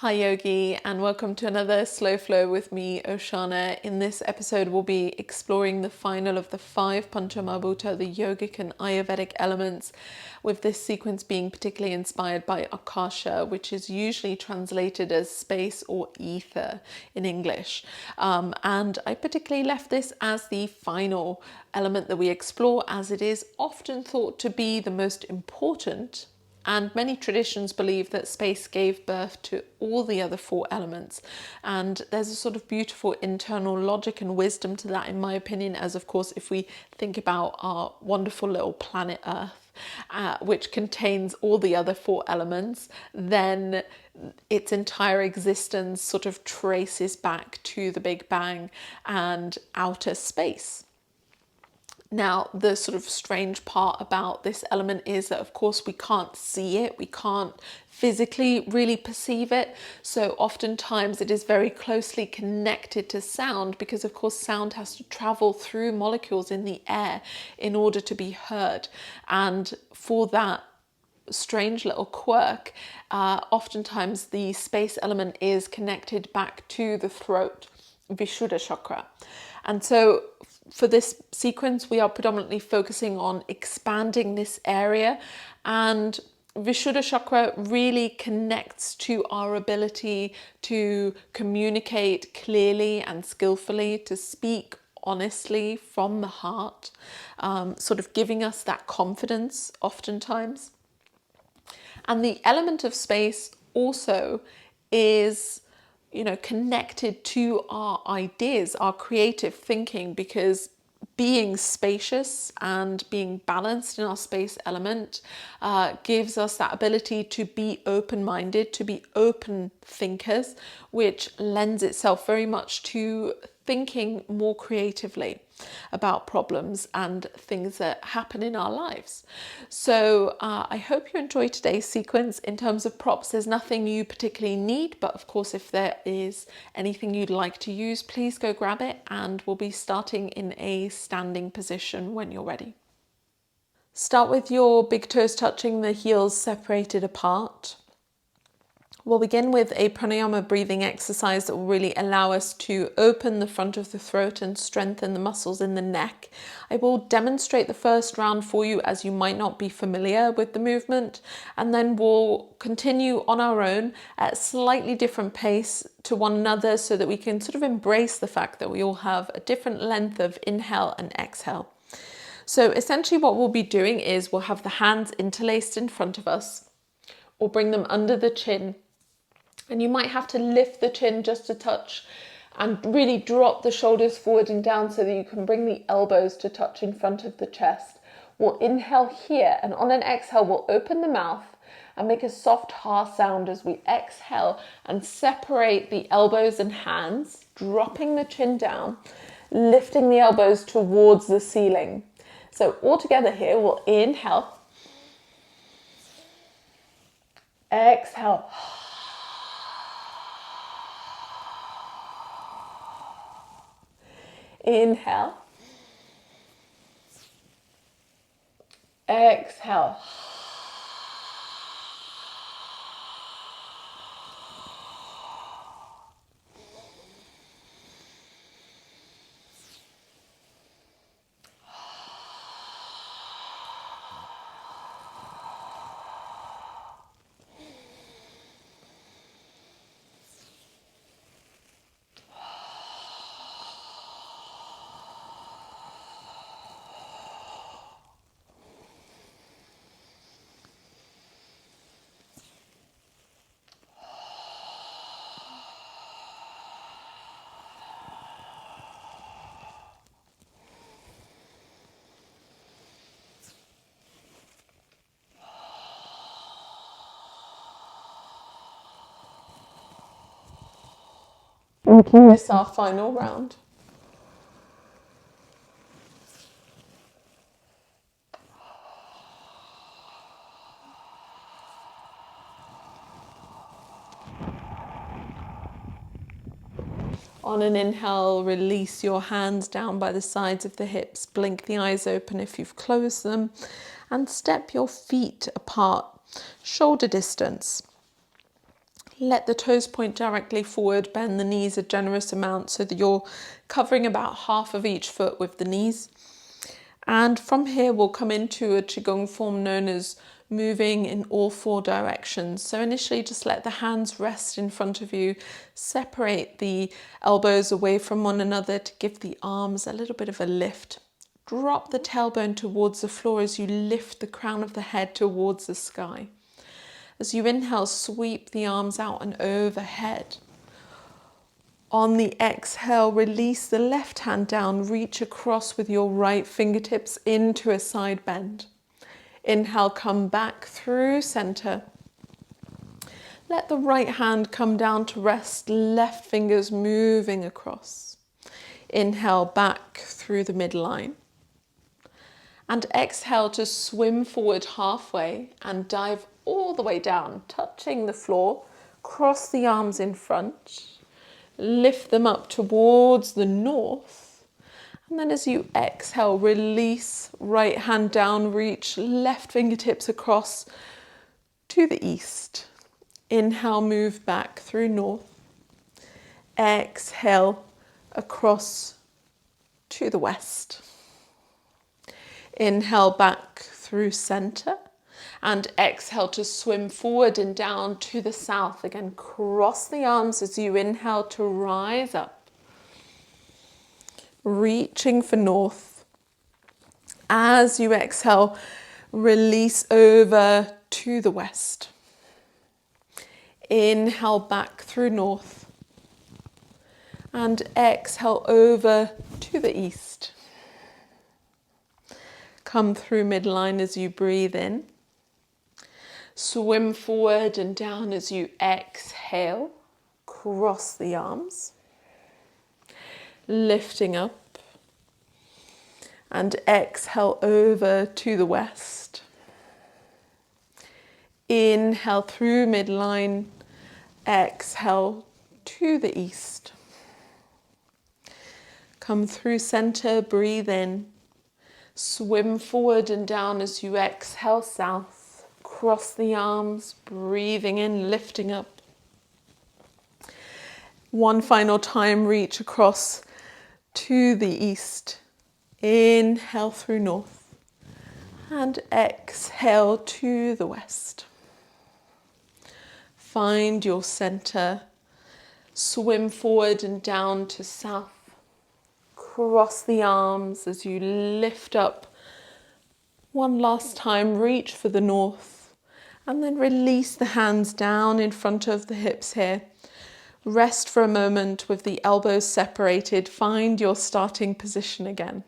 Hi Yogi, and welcome to another Slow Flow with me, Oceana. In this episode, we'll be exploring the final of the 5 Pancha Mahabhuta, the yogic and Ayurvedic elements, with this sequence being particularly inspired by Akasha, which is usually translated as space or ether in English. And I particularly left this as the final element that we explore, as it is often thought to be the most important. And many traditions believe that space gave birth to all the other 4 elements. And there's a sort of beautiful internal logic and wisdom to that, in my opinion, as of course, if we think about our wonderful little planet Earth, which contains all the other 4 elements, then its entire existence sort of traces back to the Big Bang and outer space. Now, the sort of strange part about this element is that, of course, we can't see it, we can't physically really perceive it. So oftentimes it is very closely connected to sound because, of course, sound has to travel through molecules in the air in order to be heard. And for that strange little quirk, oftentimes the space element is connected back to the throat, Vishuddha chakra. And so for this sequence, we are predominantly focusing on expanding this area, and Vishuddha chakra really connects to our ability to communicate clearly and skillfully, to speak honestly from the heart, sort of giving us that confidence oftentimes. And the element of space also is, connected to our ideas, our creative thinking, because being spacious and being balanced in our space element gives us that ability to be open-minded, to be open thinkers, which lends itself very much to thinking more creatively about problems and things that happen in our lives. So I hope you enjoy today's sequence. In terms of props, there's nothing you particularly need, but of course, if there is anything you'd like to use, please go grab it, and we'll be starting in a standing position when you're ready. Start with your big toes touching, the heels separated apart. We'll begin with a pranayama breathing exercise that will really allow us to open the front of the throat and strengthen the muscles in the neck. I will demonstrate the first round for you, as you might not be familiar with the movement, and then we'll continue on our own at a slightly different pace to one another so that we can sort of embrace the fact that we all have a different length of inhale and exhale. So essentially what we'll be doing is we'll have the hands interlaced in front of us. We'll bring them under the chin. And you might have to lift the chin just a touch and really drop the shoulders forward and down so that you can bring the elbows to touch in front of the chest. We'll inhale here, and on an exhale, we'll open the mouth and make a soft ha sound as we exhale and separate the elbows and hands, dropping the chin down, lifting the elbows towards the ceiling. So all together here, we'll inhale, exhale, inhale, exhale, making this our final round. On an inhale, release your hands down by the sides of the hips, blink the eyes open if you've closed them, and step your feet apart, shoulder distance. Let the toes point directly forward, bend the knees a generous amount so that you're covering about half of each foot with the knees. And from here we'll come into a Qigong form known as moving in all four directions. So initially just let the hands rest in front of you, separate the elbows away from one another to give the arms a little bit of a lift. Drop the tailbone towards the floor as you lift the crown of the head towards the sky. As you inhale, sweep the arms out and overhead. On the exhale, release the left hand down, reach across with your right fingertips into a side bend. Inhale, come back through center. Let the right hand come down to rest, left fingers moving across. Inhale, back through the midline. And exhale to swim forward halfway and dive all the way down, touching the floor. Cross the arms in front. Lift them up towards the north. And then as you exhale, release, right hand down, reach left fingertips across to the east. Inhale, move back through north. Exhale, across to the west. Inhale, back through center. And exhale to swim forward and down to the south. Again, cross the arms as you inhale to rise up. Reaching for north. As you exhale, release over to the west. Inhale back through north. And exhale over to the east. Come through midline as you breathe in. Swim forward and down as you exhale. Cross the arms. Lifting up. And exhale over to the west. Inhale through midline. Exhale to the east. Come through center, breathe in. Swim forward and down as you exhale south. Cross the arms, breathing in, lifting up. One final time, reach across to the east. Inhale through north. And exhale to the west. Find your center. Swim forward and down to south. Cross the arms as you lift up. One last time, reach for the north. And then release the hands down in front of the hips here. Rest for a moment with the elbows separated. Find your starting position again.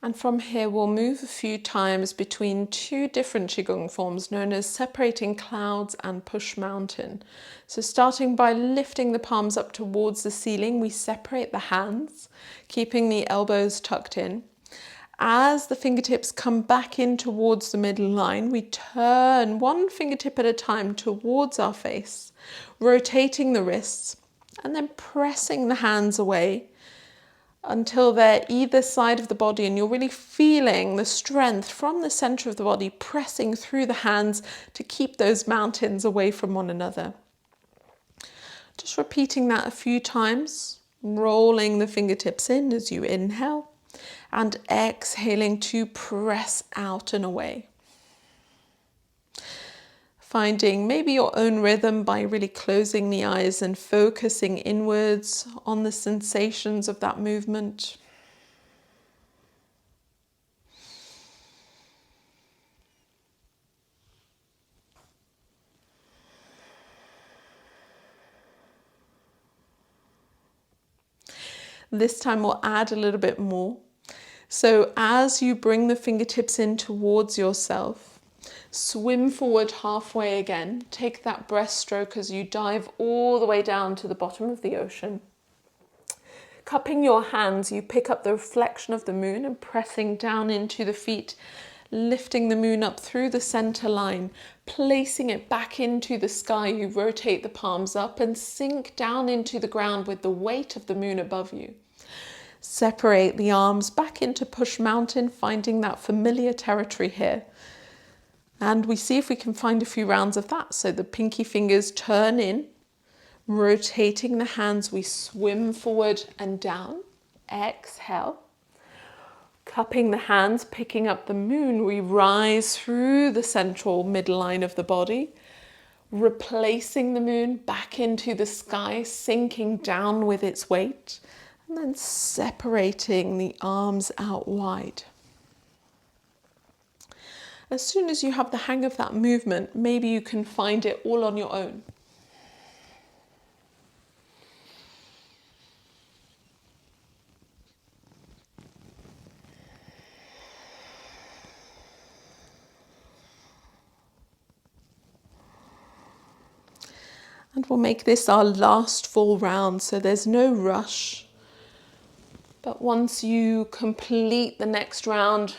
And from here, we'll move a few times between two different Qigong forms known as separating clouds and push mountain. So starting by lifting the palms up towards the ceiling, we separate the hands, keeping the elbows tucked in. As the fingertips come back in towards the middle line, we turn one fingertip at a time towards our face, rotating the wrists and then pressing the hands away until they're either side of the body and you're really feeling the strength from the center of the body pressing through the hands to keep those mountains away from one another. Just repeating that a few times, rolling the fingertips in as you inhale. And exhaling to press out and away. Finding maybe your own rhythm by really closing the eyes and focusing inwards on the sensations of that movement. This time we'll add a little bit more. So as you bring the fingertips in towards yourself, swim forward halfway again. Take that breaststroke as you dive all the way down to the bottom of the ocean. Cupping your hands, you pick up the reflection of the moon and pressing down into the feet, lifting the moon up through the center line, placing it back into the sky. You rotate the palms up and sink down into the ground with the weight of the moon above you. Separate the arms back into push mountain, finding that familiar territory here. And we see if we can find a few rounds of that. So the pinky fingers turn in, rotating the hands, we swim forward and down. Exhale. Cupping the hands, picking up the moon, we rise through the central midline of the body, replacing the moon back into the sky, sinking down with its weight, and then separating the arms out wide. As soon as you have the hang of that movement, maybe you can find it all on your own. And we'll make this our last full round, so there's no rush. But once you complete the next round,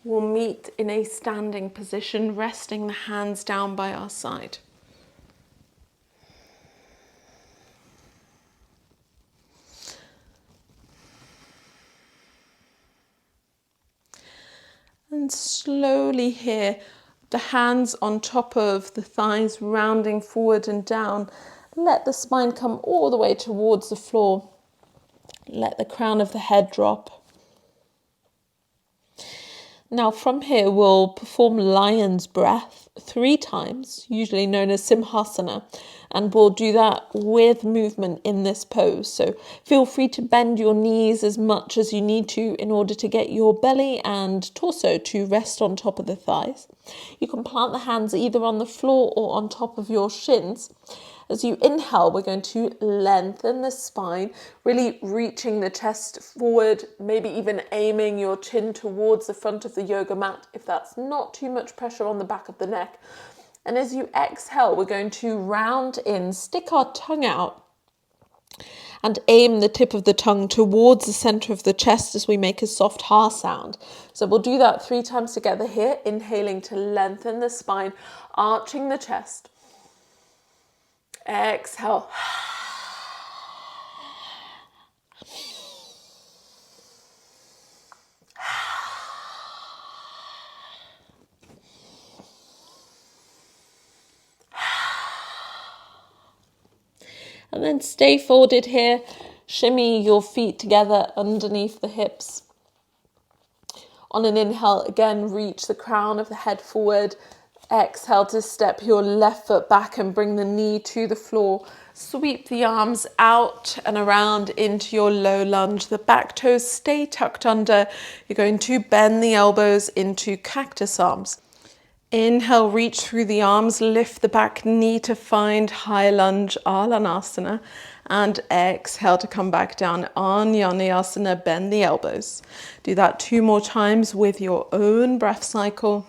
we'll meet in a standing position, resting the hands down by our side. And slowly here, the hands on top of the thighs, rounding forward and down. Let the spine come all the way towards the floor. Let the crown of the head drop. Now from here we'll perform lion's breath 3 times, usually known as Simhasana, and we'll do that with movement in this pose. So feel free to bend your knees as much as you need to in order to get your belly and torso to rest on top of the thighs. You can plant the hands either on the floor or on top of your shins. As you inhale, we're going to lengthen the spine, really reaching the chest forward, maybe even aiming your chin towards the front of the yoga mat if that's not too much pressure on the back of the neck. And as you exhale, we're going to round in, stick our tongue out and aim the tip of the tongue towards the center of the chest as we make a soft ha sound. So we'll do that 3 times together here, inhaling to lengthen the spine, arching the chest. Exhale. And then stay folded here. Shimmy your feet together underneath the hips. On an inhale, again, reach the crown of the head forward. Exhale to step your left foot back and bring the knee to the floor. Sweep the arms out and around into your low lunge. The back toes stay tucked under. You're going to bend the elbows into cactus arms. Inhale, reach through the arms, lift the back knee to find high lunge, Alanasana. And exhale to come back down, Anjaneyasana, bend the elbows. Do that 2 more times with your own breath cycle.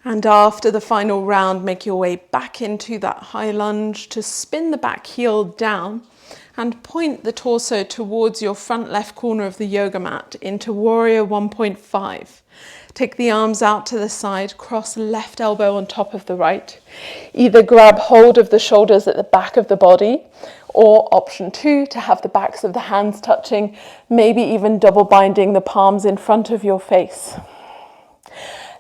And after the final round, make your way back into that high lunge to spin the back heel down and point the torso towards your front left corner of the yoga mat into Warrior 1.5. Take the arms out to the side, cross left elbow on top of the right. Either grab hold of the shoulders at the back of the body, or option 2, to have the backs of the hands touching, maybe even double binding the palms in front of your face.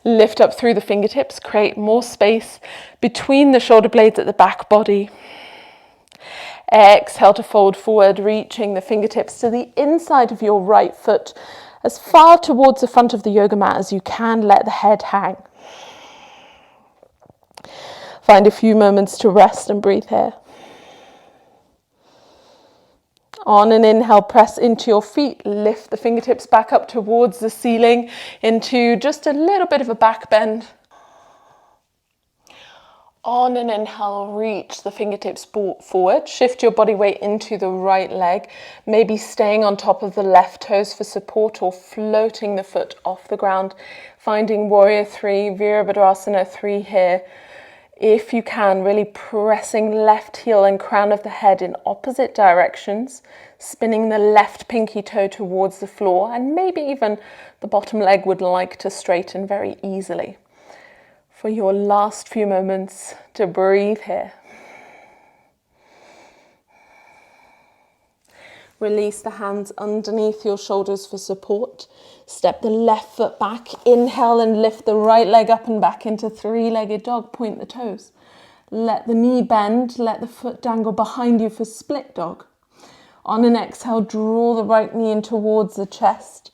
Lift up through the fingertips, create more space between the shoulder blades at the back body. Exhale to fold forward, reaching the fingertips to the inside of your right foot, as far towards the front of the yoga mat as you can. Let the head hang. Find a few moments to rest and breathe here. On an inhale, press into your feet, lift the fingertips back up towards the ceiling into just a little bit of a back bend. On an inhale, reach the fingertips forward, shift your body weight into the right leg, maybe staying on top of the left toes for support or floating the foot off the ground, finding Warrior 3, Virabhadrasana 3 here. If you can, really pressing left heel and crown of the head in opposite directions, spinning the left pinky toe towards the floor, and maybe even the bottom leg would like to straighten very easily. For your last few moments to breathe here. Release the hands underneath your shoulders for support. Step the left foot back. Inhale and lift the right leg up and back into three-legged dog. Point the toes. Let the knee bend. Let the foot dangle behind you for split dog. On an exhale, draw the right knee in towards the chest.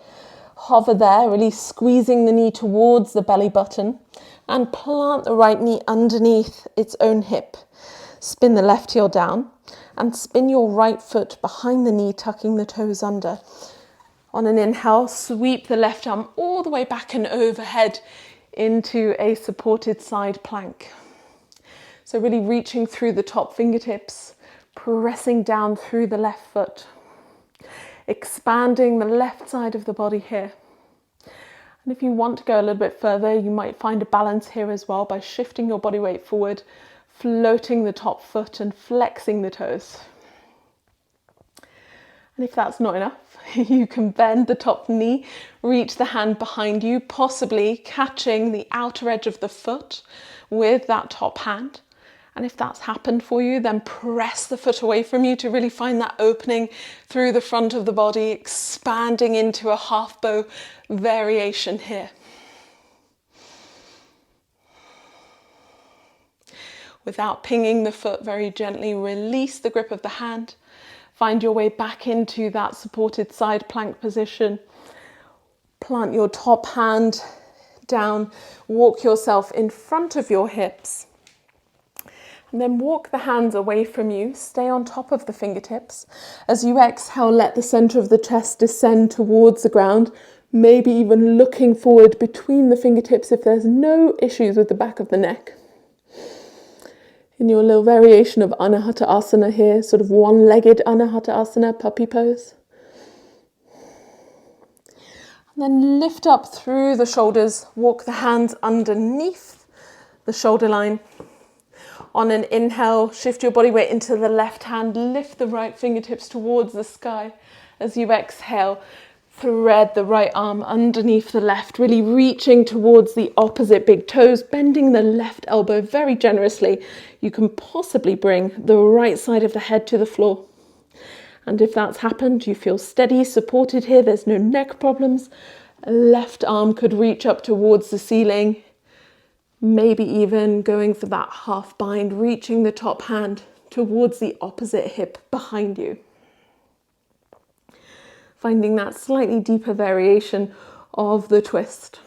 Hover there, really squeezing the knee towards the belly button. And plant the right knee underneath its own hip. Spin the left heel down. And spin your right foot behind the knee, tucking the toes under. On an inhale, sweep the left arm all the way back and overhead into a supported side plank. So really reaching through the top fingertips, pressing down through the left foot, expanding the left side of the body here. And if you want to go a little bit further, you might find a balance here as well by shifting your body weight forward, floating the top foot and flexing the toes. And if that's not enough, you can bend the top knee, reach the hand behind you, possibly catching the outer edge of the foot with that top hand. And if that's happened for you, then press the foot away from you to really find that opening through the front of the body, expanding into a half bow variation here. Without pinging the foot, very gently release the grip of the hand. Find your way back into that supported side plank position. Plant your top hand down. Walk yourself in front of your hips. And then walk the hands away from you. Stay on top of the fingertips. As you exhale, let the center of the chest descend towards the ground. Maybe even looking forward between the fingertips if there's no issues with the back of the neck. In your little variation of Anahata Asana here, sort of one-legged Anahata Asana, puppy pose. And then lift up through the shoulders, walk the hands underneath the shoulder line. On an inhale, shift your body weight into the left hand, lift the right fingertips towards the sky. As you exhale, thread the right arm underneath the left, really reaching towards the opposite big toes, bending the left elbow very generously. You can possibly bring the right side of the head to the floor. And if that's happened, you feel steady, supported here, there's no neck problems. Left arm could reach up towards the ceiling, maybe even going for that half bind, reaching the top hand towards the opposite hip behind you. Finding that slightly deeper variation of the twist.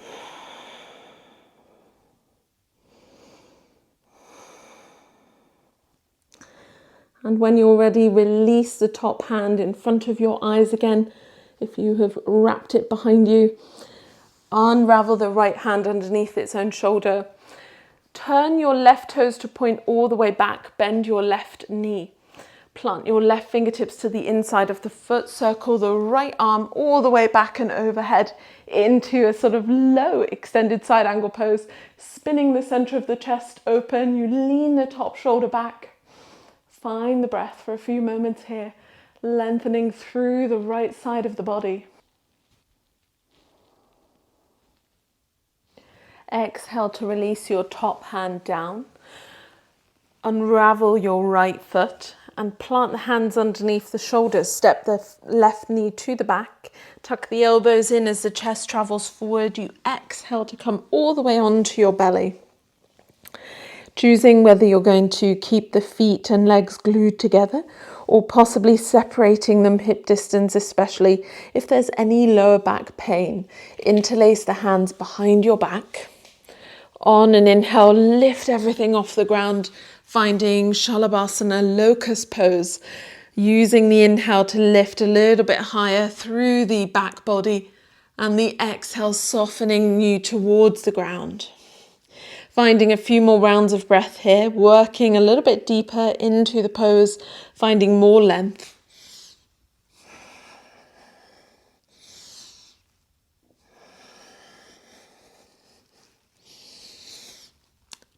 And when you're ready, release the top hand in front of your eyes again. If you have wrapped it behind you, unravel the right hand underneath its own shoulder. Turn your left toes to point all the way back. Bend your left knee. Plant your left fingertips to the inside of the foot. Circle the right arm all the way back and overhead into a sort of low extended side angle pose. Spinning the center of the chest open. You lean the top shoulder back. Find the breath for a few moments here. Lengthening through the right side of the body. Exhale to release your top hand down. Unravel your right foot and plant the hands underneath the shoulders. Step the left knee to the back. Tuck the elbows in as the chest travels forward. You exhale to come all the way onto your belly. Choosing whether you're going to keep the feet and legs glued together or possibly separating them hip distance, especially if there's any lower back pain. Interlace the hands behind your back. On an inhale, lift everything off the ground, finding Shalabhasana, Locust Pose. Using the inhale to lift a little bit higher through the back body and the exhale softening you towards the ground. Finding a few more rounds of breath here, working a little bit deeper into the pose, finding more length.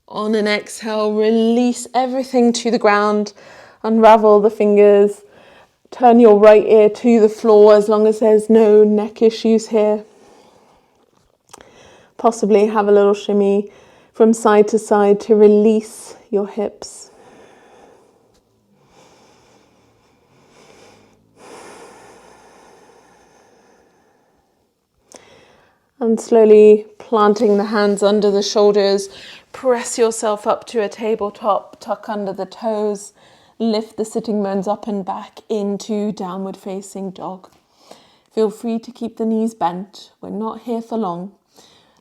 On an exhale, release everything to the ground, unravel the fingers, turn your right ear to the floor as long as there's no neck issues here. Possibly have a little shimmy from side to side to release your hips. And slowly planting the hands under the shoulders, press yourself up to a tabletop, tuck under the toes, lift the sitting bones up and back into downward facing dog. Feel free to keep the knees bent. We're not here for long.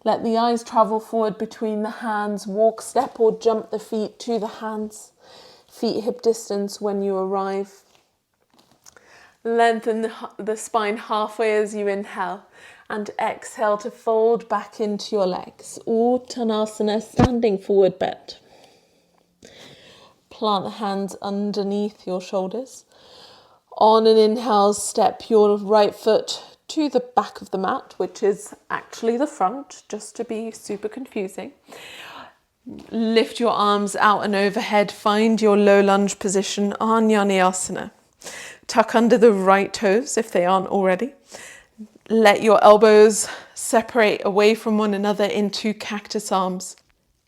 Let the eyes travel forward between the hands. Walk, step or jump the feet to the hands. Feet hip distance when you arrive. Lengthen the spine halfway as you inhale. And exhale to fold back into your legs. Uttanasana, standing forward bend. Plant the hands underneath your shoulders. On an inhale, step your right foot to the back of the mat, which is actually the front, just to be super confusing. Lift your arms out and overhead. Find your low lunge position, Anjaneyasana. Tuck under the right toes if they aren't already. Let your elbows separate away from one another into cactus arms.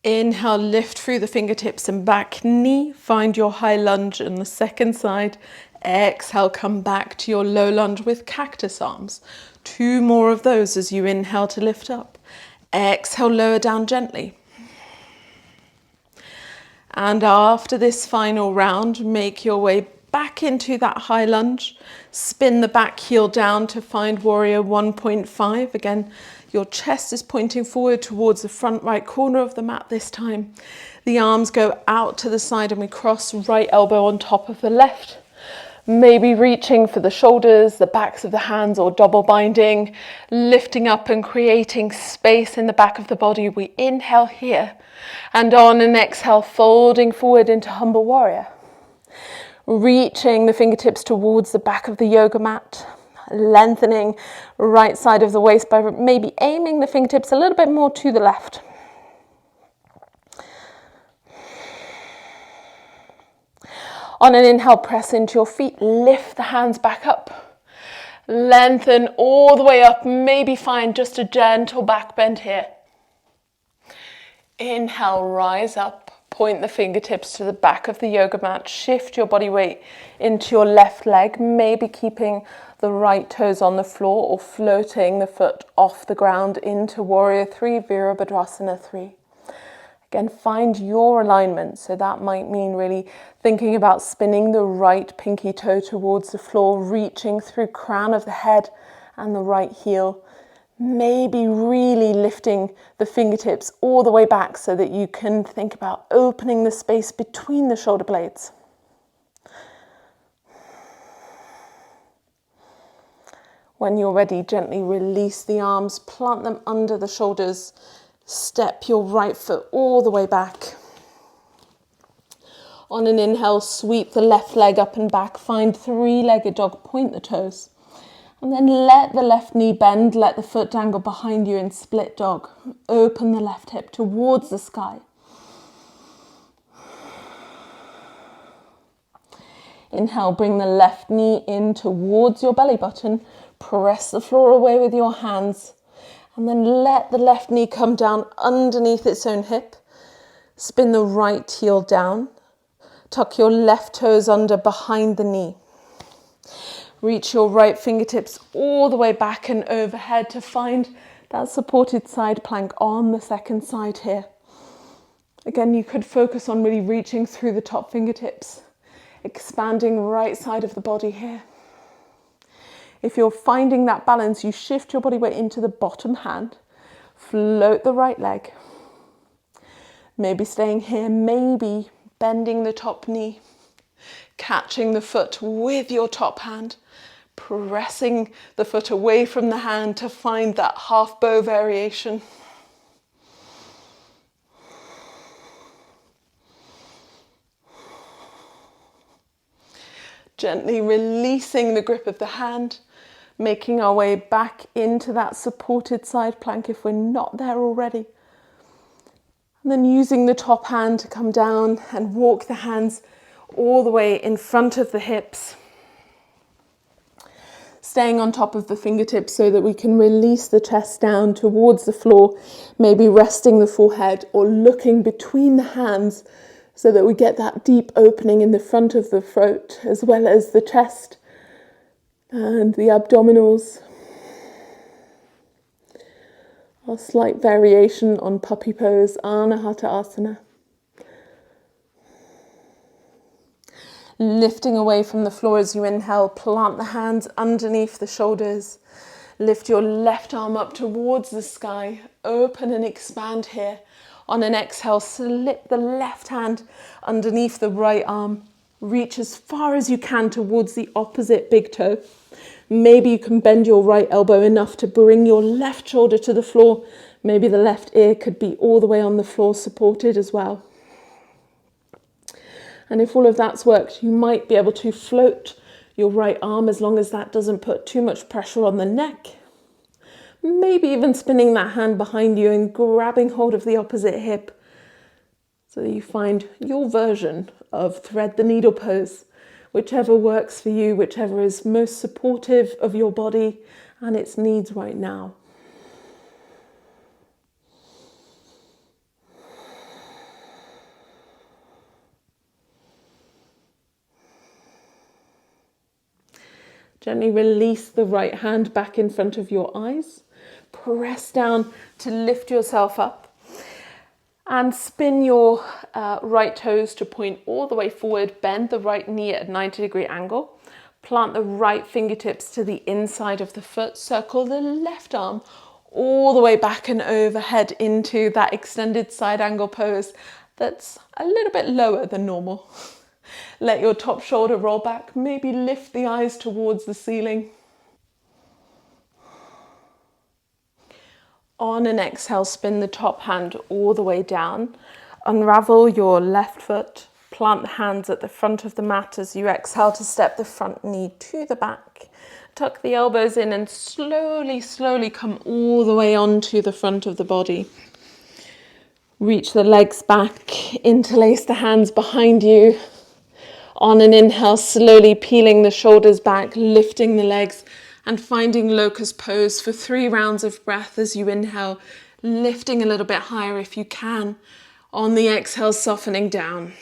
Inhale, lift through the fingertips and back knee. Find your high lunge on the second side. Exhale, come back to your low lunge with cactus arms. 2 more of those as you inhale to lift up. Exhale, lower down gently. And after this final round, make your way back into that high lunge. Spin the back heel down to find warrior 1.5. Again, your chest is pointing forward towards the front right corner of the mat this time. The arms go out to the side and we cross right elbow on top of the left. Maybe reaching for the shoulders, the backs of the hands, or double binding, lifting up and creating space in the back of the body. We inhale here, and on an exhale, folding forward into humble warrior. Reaching the fingertips towards the back of the yoga mat, lengthening right side of the waist by maybe aiming the fingertips a little bit more to the left. On an inhale, press into your feet, lift the hands back up. Lengthen all the way up, maybe find just a gentle back bend here. Inhale, rise up, point the fingertips to the back of the yoga mat, shift your body weight into your left leg, maybe keeping the right toes on the floor or floating the foot off the ground into Warrior 3, Virabhadrasana 3. Again, find your alignment. So that might mean really thinking about spinning the right pinky toe towards the floor, reaching through crown of the head and the right heel. Maybe really lifting the fingertips all the way back so that you can think about opening the space between the shoulder blades. When you're ready, gently release the arms, plant them under the shoulders. Step your right foot all the way back. On an inhale, sweep the left leg up and back. Find 3-legged dog, point the toes. And then let the left knee bend, let the foot dangle behind you in split dog. Open the left hip towards the sky. Inhale, bring the left knee in towards your belly button. Press the floor away with your hands. And then let the left knee come down underneath its own hip. Spin the right heel down. Tuck your left toes under behind the knee. Reach your right fingertips all the way back and overhead to find that supported side plank on the second side here. Again, you could focus on really reaching through the top fingertips, expanding right side of the body here. If you're finding that balance, you shift your body weight into the bottom hand, float the right leg. Maybe staying here, maybe bending the top knee, catching the foot with your top hand, pressing the foot away from the hand to find that half bow variation. Gently releasing the grip of the hand, making our way back into that supported side plank if we're not there already. And then using the top hand to come down and walk the hands all the way in front of the hips. Staying on top of the fingertips so that we can release the chest down towards the floor, maybe resting the forehead or looking between the hands so that we get that deep opening in the front of the throat as well as the chest and the abdominals. A slight variation on puppy pose, Anahata Asana. Lifting away from the floor as you inhale, plant the hands underneath the shoulders. Lift your left arm up towards the sky. Open and expand here. On an exhale, slip the left hand underneath the right arm. Reach as far as you can towards the opposite big toe. Maybe you can bend your right elbow enough to bring your left shoulder to the floor. Maybe the left ear could be all the way on the floor, supported as well. And if all of that's worked, you might be able to float your right arm as long as that doesn't put too much pressure on the neck. Maybe even spinning that hand behind you and grabbing hold of the opposite hip so that you find your version of thread the needle pose, whichever works for you, whichever is most supportive of your body and its needs right now. Gently release the right hand back in front of your eyes. Press down to lift yourself up. And spin your right toes to point all the way forward. Bend the right knee at a 90-degree angle. Plant the right fingertips to the inside of the foot. Circle the left arm all the way back and overhead into that extended side angle pose that's a little bit lower than normal. Let your top shoulder roll back, maybe lift the eyes towards the ceiling. On an exhale, spin the top hand all the way down. Unravel your left foot, plant the hands at the front of the mat as you exhale to step the front knee to the back. Tuck the elbows in and slowly, slowly come all the way onto the front of the body. Reach the legs back, interlace the hands behind you. On an inhale, slowly peeling the shoulders back, lifting the legs and finding Locust Pose for 3 rounds of breath as you inhale, lifting a little bit higher if you can. On the exhale, softening down.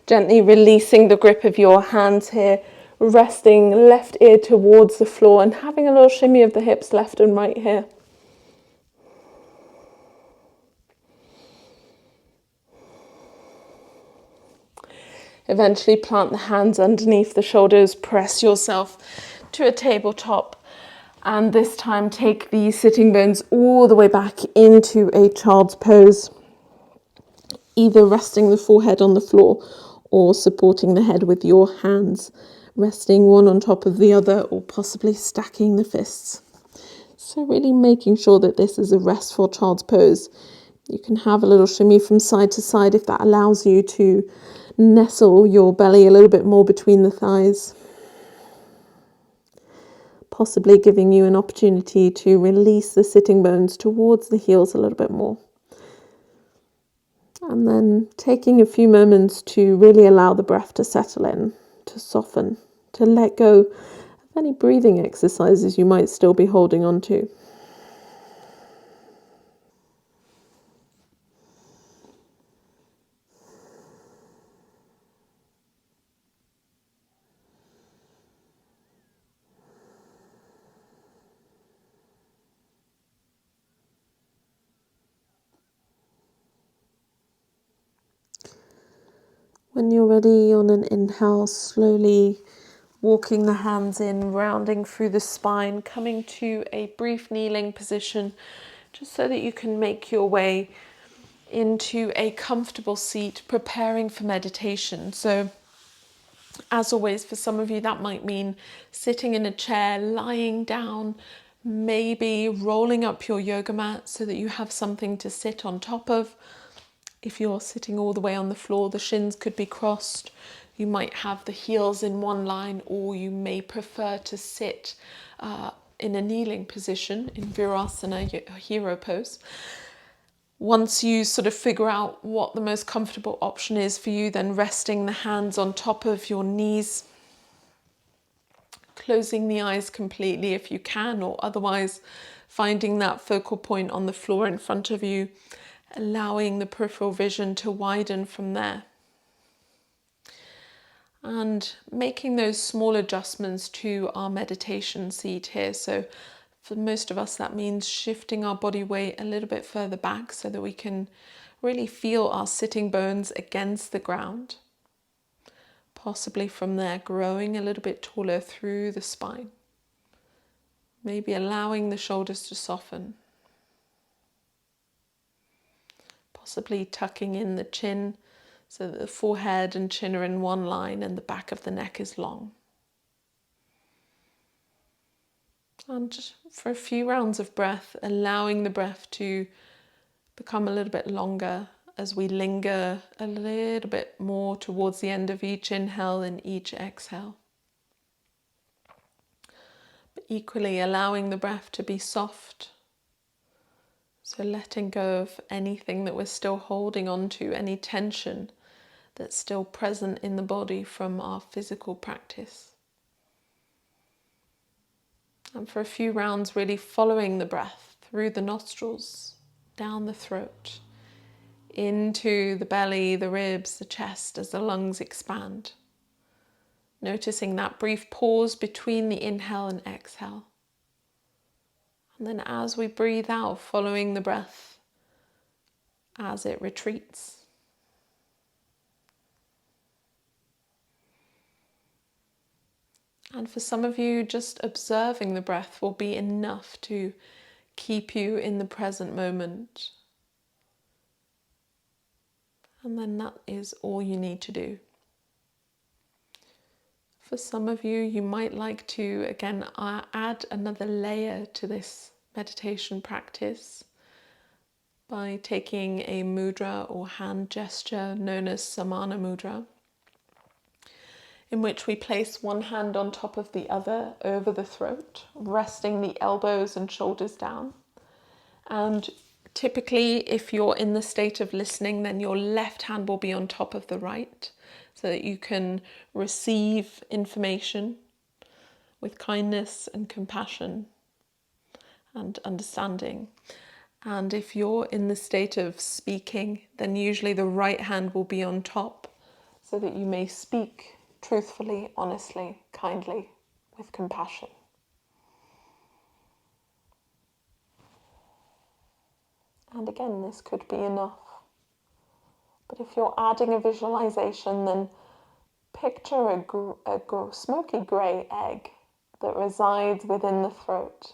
Gently releasing the grip of your hands here, resting left ear towards the floor and having a little shimmy of the hips left and right here. Eventually plant the hands underneath the shoulders, press yourself to a tabletop, and this time take the sitting bones all the way back into a child's pose, either resting the forehead on the floor or supporting the head with your hands, resting one on top of the other or possibly stacking the fists. So really making sure that this is a restful child's pose. You can have a little shimmy from side to side if that allows you to nestle your belly a little bit more between the thighs, possibly giving you an opportunity to release the sitting bones towards the heels a little bit more. And then taking a few moments to really allow the breath to settle in, to soften, to let go of any breathing exercises you might still be holding on to. When you're ready, on an inhale, slowly walking the hands in, rounding through the spine, coming to a brief kneeling position, just so that you can make your way into a comfortable seat, preparing for meditation. So, as always, for some of you, that might mean sitting in a chair, lying down, maybe rolling up your yoga mat so that you have something to sit on top of. If you're sitting all the way on the floor, the shins could be crossed. You might have the heels in one line, or you may prefer to sit in a kneeling position in Virasana, hero pose. Once you sort of figure out what the most comfortable option is for you, then resting the hands on top of your knees, closing the eyes completely if you can, or otherwise finding that focal point on the floor in front of you. allowing the peripheral vision to widen from there. And making those small adjustments to our meditation seat here. So for most of us, that means shifting our body weight a little bit further back so that we can really feel our sitting bones against the ground. Possibly from there, growing a little bit taller through the spine. Maybe allowing the shoulders to soften. Possibly tucking in the chin so that the forehead and chin are in one line and the back of the neck is long. And just for a few rounds of breath, allowing the breath to become a little bit longer as we linger a little bit more towards the end of each inhale and each exhale. But equally allowing the breath to be soft. So letting go of anything that we're still holding on to, any tension that's still present in the body from our physical practice. And for a few rounds, really following the breath through the nostrils, down the throat, into the belly, the ribs, the chest as the lungs expand. Noticing that brief pause between the inhale and exhale. And then as we breathe out, following the breath as it retreats. And for some of you, just observing the breath will be enough to keep you in the present moment. And then that is all you need to do. For some of you, you might like to, again, add another layer to this meditation practice by taking a mudra or hand gesture known as Samana Mudra, in which we place one hand on top of the other over the throat, resting the elbows and shoulders down. And typically, if you're in the state of listening, then your left hand will be on top of the right, so that you can receive information with kindness and compassion and understanding. And if you're in the state of speaking, then usually the right hand will be on top, so that you may speak truthfully, honestly, kindly, with compassion. And again, this could be enough. But if you're adding a visualization, then picture a smoky grey egg that resides within the throat.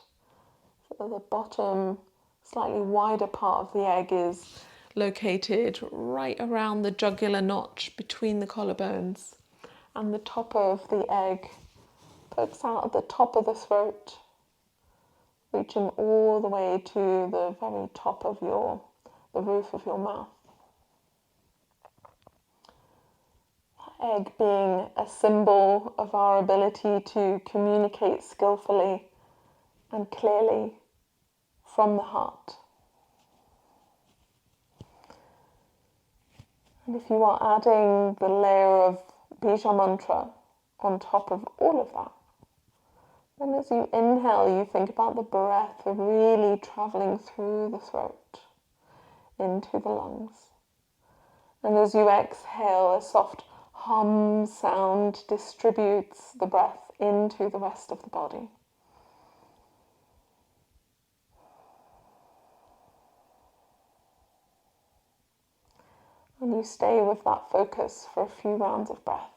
So the bottom, slightly wider part of the egg is located right around the jugular notch between the collarbones. And the top of the egg pokes out at the top of the throat, reaching all the way to the very top of the roof of your mouth. Egg being a symbol of our ability to communicate skillfully and clearly from the heart. And if you are adding the layer of Bija mantra on top of all of that, then as you inhale, you think about the breath really traveling through the throat into the lungs. And as you exhale, a soft hum sound distributes the breath into the rest of the body. And you stay with that focus for a few rounds of breath.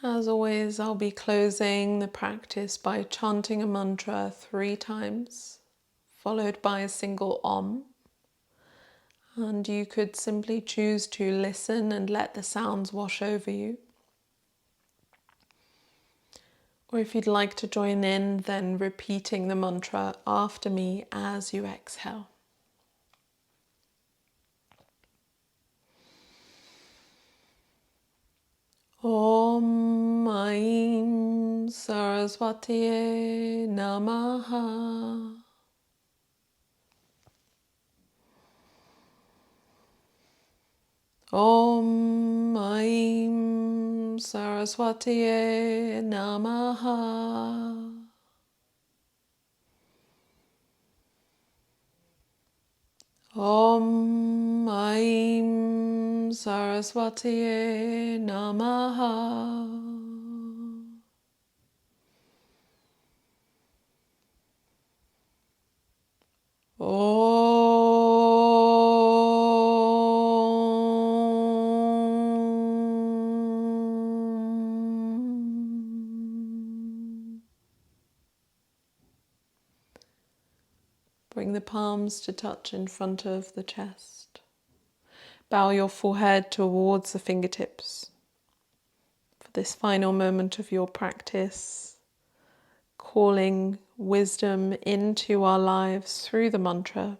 As always, I'll be closing the practice by chanting a mantra 3 times, followed by a single Om. And you could simply choose to listen and let the sounds wash over you. Or if you'd like to join in, then repeating the mantra after me as you exhale. Om Aim Saraswatiye Namaha. Om Aim Saraswatiye Namaha. Om Aim Saraswatiye Namaha. Bring the palms to touch in front of the chest. Bow your forehead towards the fingertips. For this final moment of your practice, calling wisdom into our lives through the mantra,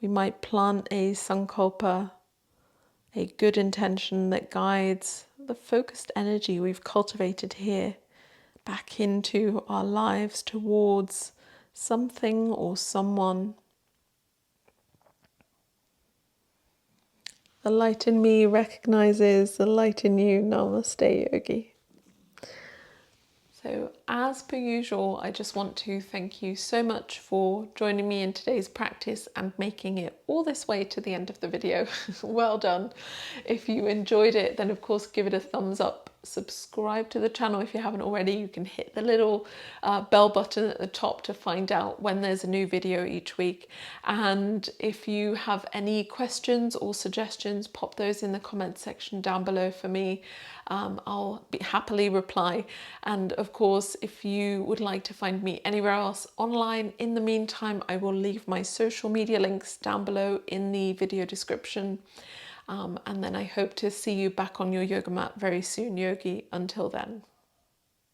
we might plant a sankalpa, a good intention that guides the focused energy we've cultivated here back into our lives towards something or someone. The light in me recognizes the light in you. Namaste, Yogi. So as per usual, I just want to thank you so much for joining me in today's practice and making it all this way to the end of the video. Well done. If you enjoyed it, then of course give it a thumbs up. Subscribe to the channel if you haven't already. You can hit the little bell button at the top to find out when there's a new video each week. And if you have any questions or suggestions, pop those in the comments section down below for me. I'll happily reply. And of course, if you would like to find me anywhere else online, in the meantime, I will leave my social media links down below in the video description. And then I hope to see you back on your yoga mat very soon, Yogi. Until then.